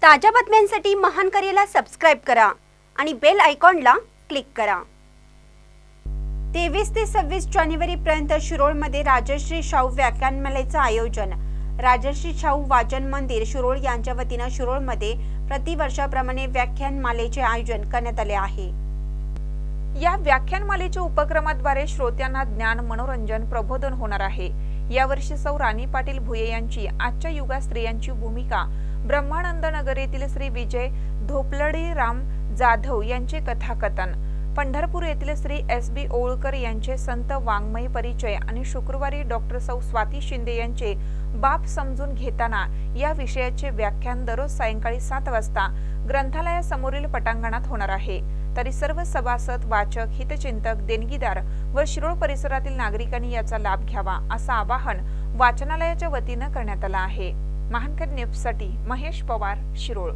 ताज्या बातम्यांसाठी महान करेला सबस्क्राइब करा आणि बेल आयकॉनला क्लिक करा। 23 ते 26 जानेवारी पर्यंत शिरोळमध्ये राजश्री शाहू व्याख्यानमालेचे आयोजन। राजश्री शाहू वाचन मंदिर शिरोळ यांच्या वतीने शिरोळमध्ये प्रतिवर्षाप्रमाणे व्याख्यानमालेचे आयोजन करण्यात आले आहे। या व्याख्यानमालेच्या उपक्रमाद्वारे श्रोत्यांना ज्ञान, मनोरंजन, प्रबोधन होणार आहे। यावर्षी सौ राणी पाटील भुये यांची आजच्या युगात स्त्रियांची भूमिका, ब्रह्मानंद नगर येथील श्री विजय धोपलडी राम जाधव यांचे कथाकथन, पंढरपूर येथील श्री SB ओळकर यांचे संत वाङ्मय परिचय आणि शुक्रवारी डॉक्टर सौ स्वाती शिंदे यांचे बाप समजून घेताना या विषयाचे व्याख्यान दररोज सायंकाळी 7 वाजता ग्रंथालयासमोरील पटांगणात होणार आहे। तरी सर्व सभासद, वाचक, हितचिंतक, देणगीदार व शिरोळ परिसरातील नागरिकांनी याचा लाभ घ्यावा असं आवाहन वाचनालयाच्या वतीने करण्यात आलं आहे। महानकर न्यूजसाठी महेश पवार, शिरोळ।